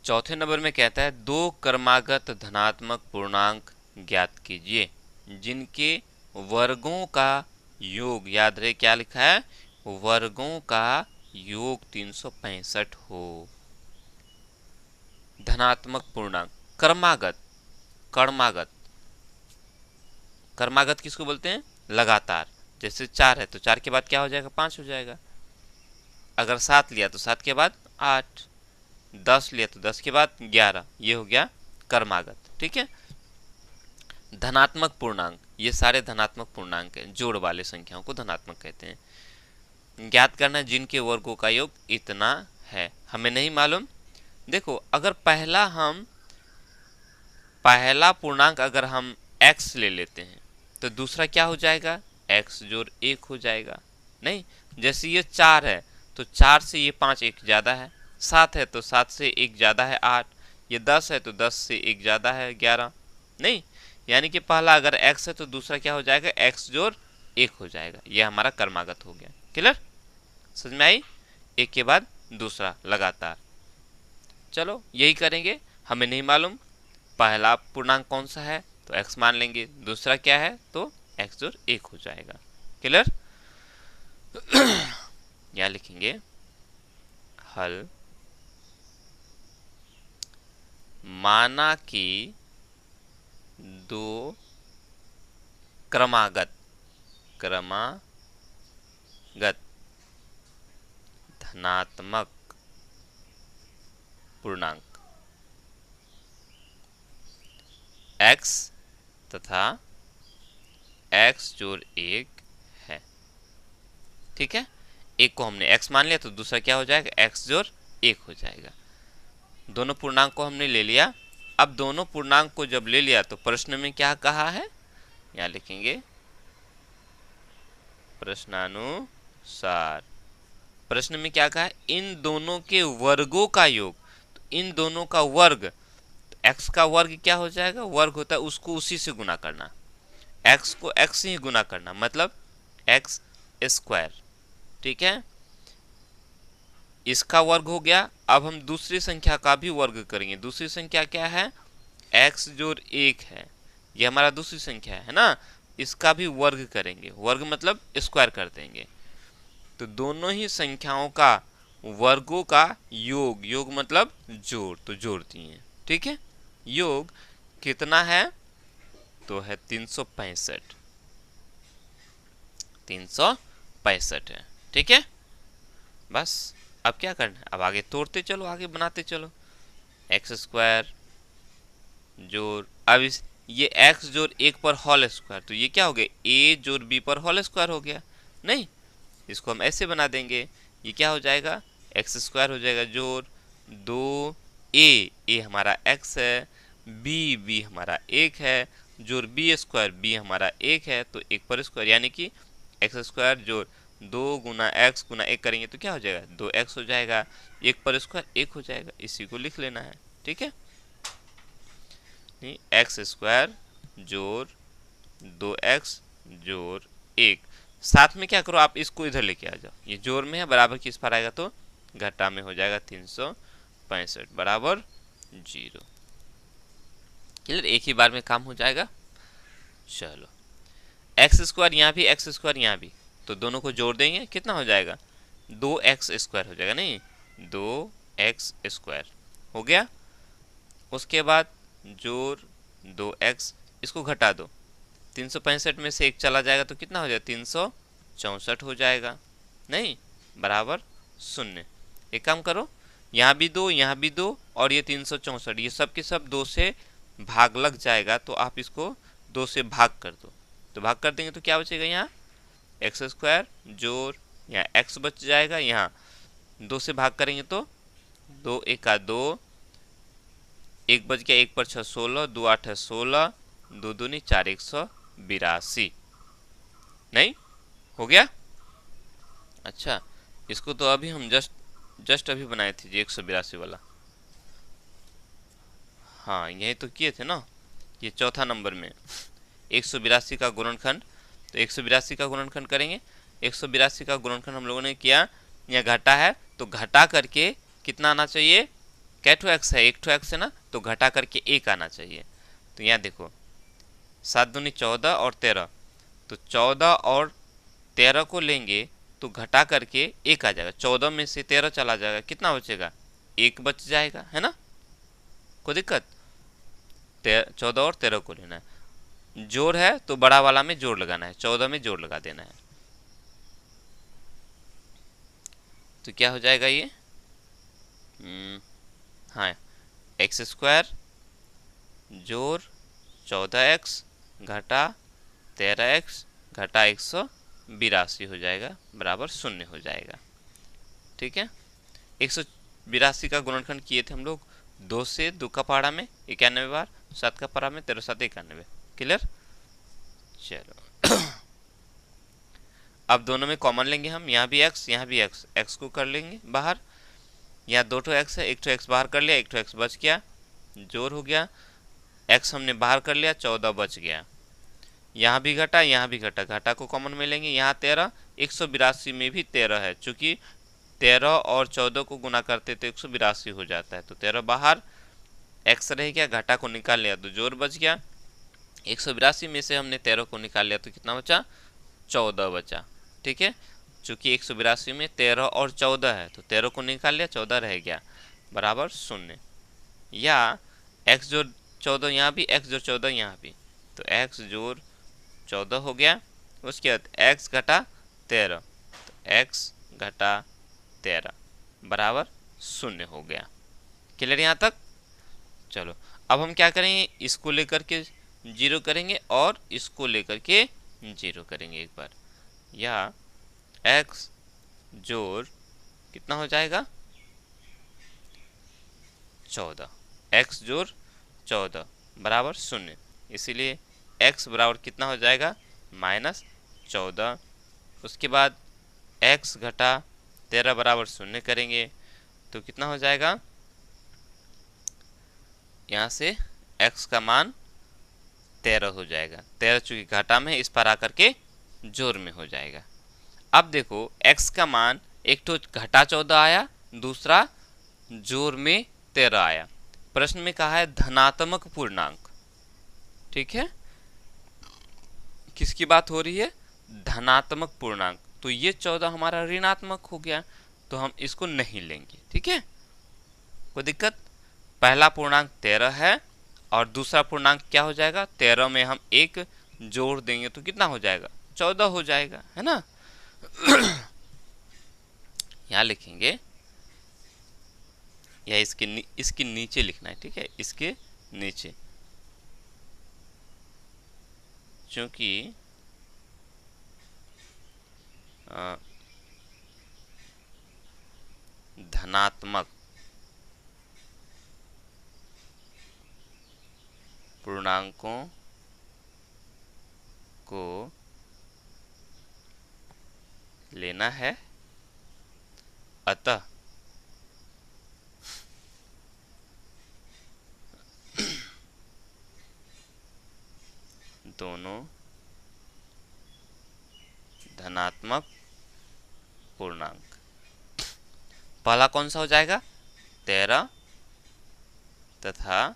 चौथे नंबर में कहता है दो क्रमागत धनात्मक पूर्णांक ज्ञात कीजिए जिनके वर्गों का योग, याद रहे क्या लिखा है, वर्गों का योग 365 हो। धनात्मक पूर्णांक क्रमागत, क्रमागत, क्रमागत किसको बोलते हैं, लगातार। जैसे 4 है तो 4 के बाद क्या हो जाएगा, 5 हो जाएगा। अगर 7 लिया तो 7 के बाद 8, 10 लिया तो 10 के बाद 11, ये हो गया क्रमागत। ठीक है। धनात्मक पूर्णांक, ये सारे धनात्मक पूर्णांक हैं, जोड़ वाले संख्याओं को धनात्मक कहते हैं। ज्ञात करना जिनके वर्गों का योग इतना है, हमें नहीं मालूम। देखो अगर पहला पूर्णांक अगर हम x ले लेते हैं तो दूसरा क्या हो जाएगा, x जोड़ 1 हो जाएगा। नहीं, जैसे ये 4 है तो 4 से ये 5 एक ज्यादा है, 7 है तो 7 से एक ज्यादा है 8, ये 10 है तो 10 से एक ज्यादा है 11। नहीं, यानी कि पहला अगर x है तो दूसरा क्या हो जाएगा, x जोड़ 1 हो जाएगा। यह हमारा क्रमागत हो गया। क्लियर, समझ में आई, एक के बाद दूसरा लगातार। चलो यही करेंगे। हमें नहीं मालूम पहला पूर्णांक कौन सा है तो x मान लेंगे, दूसरा क्या है तो x जोड़ 1 हो जाएगा। क्लियर। यहाँ लिखेंगे हल, माना कि दो क्रमागत धनात्मक पूर्णांक x तथा x जोड़ 1 है। ठीक है, एक को हमने x मान लिया तो दूसरा क्या हो जाएगा, x जोड़ 1 हो जाएगा। दोनों पूर्णांक को हमने ले लिया। अब दोनों पूर्णांक को जब ले लिया तो प्रश्न में क्या कहा है, यहाँ लिखेंगे प्रश्नानुसार। प्रश्न में क्या कहा है, इन दोनों के वर्गों का योग। तो इन दोनों का वर्ग, तो x का वर्ग क्या हो जाएगा, वर्ग होता है उसको उसी से गुना करना, x को x से ही गुना करना, मतलब x स्क्वायर। ठीक है, इसका वर्ग हो गया। अब हम दूसरी संख्या का भी वर्ग करेंगे। दूसरी संख्या क्या है, x जोड़ 1 है, ये हमारा दूसरी संख्या है ना, इसका भी वर्ग करेंगे। वर्ग मतलब स्क्वायर कर देंगे। तो दोनों ही संख्याओं का वर्गों का योग, योग मतलब जोड़, तो जोड़ दिए। ठीक है, योग कितना है तो है 365, 365 है। ठीक है, बस अब क्या करना है, अब आगे तोड़ते चलो, आगे बनाते चलो। एक्स स्क्वायर जोड़, अब इस ये x जोड़ 1 पर होल स्क्वायर, तो ये क्या हो गया, a जोड़ b पर होल स्क्वायर हो गया। नहीं, इसको हम ऐसे बना देंगे, ये क्या हो जाएगा, एक्स स्क्वायर हो जाएगा जोड़ 2a, a हमारा x है, b हमारा 1 है, जोड़ b स्क्वायर, b हमारा 1 है, तो 1 पर स्क्वायर, यानी कि एक्स स्क्वायर जोड़ 2 गुना x गुना 1 करेंगे तो क्या हो जाएगा, 2x हो जाएगा। 1 पर स्क्वायर 1 हो जाएगा, इसी को लिख लेना है। ठीक है, एक्स स्क्वायर जोड़ 2x जोड़ 1, साथ में क्या करो आप इसको इधर लेके आ जाओ, ये जोड़ में है, बराबर किस पर आएगा तो घटा में हो जाएगा 365 बराबर 0। क्लियर, एक ही बार में काम हो जाएगा। चलो एक्स स्क्वायर यहाँ भी, एक्स स्क्वायर यहाँ भी, तो दोनों को जोड़ देंगे, कितना हो जाएगा, 2x स्क्वायर हो जाएगा। नहीं, 2x स्क्वायर हो गया। उसके बाद जोड़ 2x, इसको घटा दो, 365 में से 1 चला जाएगा तो कितना हो जाएगा, 364 हो जाएगा। नहीं, बराबर 0। एक काम करो, यहाँ भी 2, यहाँ भी 2, और ये 364, ये सब के सब 2 से भाग लग जाएगा, तो आप इसको 2 से भाग कर दो। तो भाग कर देंगे तो क्या बचेगा, यहाँ एक्स स्क्वायर जोड़, यहाँ x बच जाएगा, यहाँ 2 से भाग करेंगे तो 2 एका 2, 1 बच गया, 1 पर 6 16, 2 8 है 16, 2 दूनी 4, 182। नहीं हो गया। अच्छा, इसको तो अभी हम जस्ट अभी बनाए थे जी, 182 वाला। हाँ, यही तो किए थे ना, ये चौथा नंबर में 182 का गुणनखंड। तो 182 का गुणनखंड करेंगे, 182 का गुणनखंड हम लोगों ने किया, यहाँ घटा है तो घटा करके कितना आना चाहिए, कै ठो एक्स है, एक ठो एक्स है ना, तो घटा करके एक आना चाहिए। तो यहाँ देखो 7 दूनी 14 और 13, तो 14 और 13 को लेंगे तो घटा करके एक आ जाएगा, 14 में से 13 चला जाएगा, कितना बचेगा, एक बच जाएगा, है ना, कोई दिक्कत। 14 और 13 को लेना है, जोड़ है तो बड़ा वाला में जोड़ लगाना है, 14 में जोड़ लगा देना है। तो क्या हो जाएगा ये, हाँ, एक्स स्क्वायर जोड़ 14x घटा 13x घटा 182 हो जाएगा, बराबर 0 हो जाएगा। ठीक है, 182 का गुणनखंड किए थे हम लोग, 2 से 2 का पहाड़ा में 91 बार, 7 का पहाड़ा में 13 7 91। क्लियर, चलो अब दोनों में कॉमन लेंगे हम, यहाँ भी x यहाँ भी x, x को कर लेंगे बाहर, यहाँ 2 ठो x है, 1 ठो x बाहर कर लिया, 1 ठो x बच गया, जोड़ हो गया, x हमने बाहर कर लिया, 14 बच गया, यहाँ भी घटा यहाँ भी घटा, घटा को कॉमन में लेंगे, यहाँ 13, 182 में भी 13 है, चूंकि 13 और 14 को गुना करते तो 182 हो जाता है, तो 13 बाहर, x रह गया, घटा को निकाल लिया तो जोड़ बच गया, 182 में से हमने 13 को निकाल लिया तो कितना बचा, 14 बचा। ठीक है, चूंकि 182 में 13 और 14 है तो 13 को निकाल लिया, 14 रह गया, बराबर 0, या x जोड़ 14 यहाँ भी, x जोड़ 14 यहाँ भी, तो x जोड़ 14 हो गया, उसके बाद x घटा 13, तो x घटा 13 बराबर 0 हो गया। क्लियर यहाँ तक। चलो अब हम क्या करेंगे, इसको लेकर के 0 करेंगे और इसको लेकर के 0 करेंगे एक बार, या x जोड़ कितना हो जाएगा 14, x जोड़ 14 बराबर 0, इसीलिए x बराबर कितना हो जाएगा -14। उसके बाद x घटा 13 बराबर 0 करेंगे तो कितना हो जाएगा, यहाँ से x का मान 13 हो जाएगा, 13 चूंकि घटा में इस पर आकर के जोड़ में हो जाएगा। अब देखो x का मान एक तो घटा 14 आया, दूसरा जोड़ में 13 आया, प्रश्न में कहा है धनात्मक पूर्णांक। ठीक है, किसकी बात हो रही है, धनात्मक पूर्णांक, तो ये 14 हमारा ऋणात्मक हो गया, तो हम इसको नहीं लेंगे। ठीक है, कोई दिक्कत। पहला पूर्णांक 13 है और दूसरा पूर्णांक क्या हो जाएगा, 13 में हम एक जोड़ देंगे तो कितना हो जाएगा, 14 हो जाएगा, है ना। यहाँ लिखेंगे, या इसके नीचे लिखना है। ठीक है, इसके नीचे, क्योंकि धनात्मक पूर्णांकों को लेना है, अतः दोनों धनात्मक पूर्णांक। पहला कौन सा हो जाएगा 13, तथा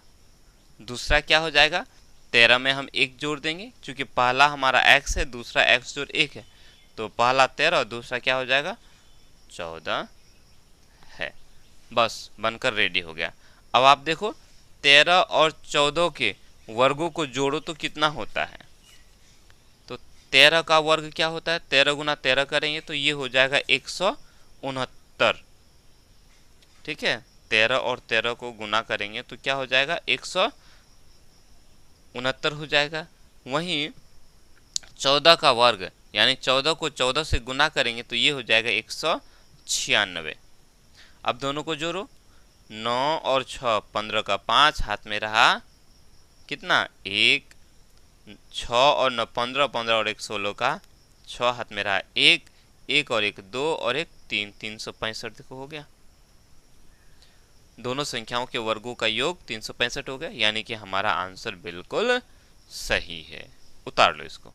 दूसरा क्या हो जाएगा, 13 में हम एक जोड़ देंगे, क्योंकि पहला हमारा x है, दूसरा x जोड़ 1 है, तो पहला 13 और दूसरा क्या हो जाएगा 14 है। बस बनकर रेडी हो गया। अब आप देखो 13 और 14 के वर्गों को जोड़ो तो कितना होता है, तो 13 का वर्ग क्या होता है, 13 गुना 13 करेंगे तो ये हो जाएगा 169। ठीक है, 13 और 13 को गुना करेंगे तो क्या हो जाएगा 169 हो जाएगा। वहीं 14 का वर्ग यानी 14 को 14 से गुना करेंगे तो ये हो जाएगा 196। अब दोनों को जोड़ो, 9 और 6 15 का 5 हाथ में रहा कितना 1, 6 और 9 15, 15 और 1 16 का 6 हाथ में रहा 1, 1 और 1 2 और 1 3, 365 देखो हो गया। दोनों संख्याओं के वर्गों का योग 365 हो गया, यानी कि हमारा आंसर बिल्कुल सही है। उतार लो इसको।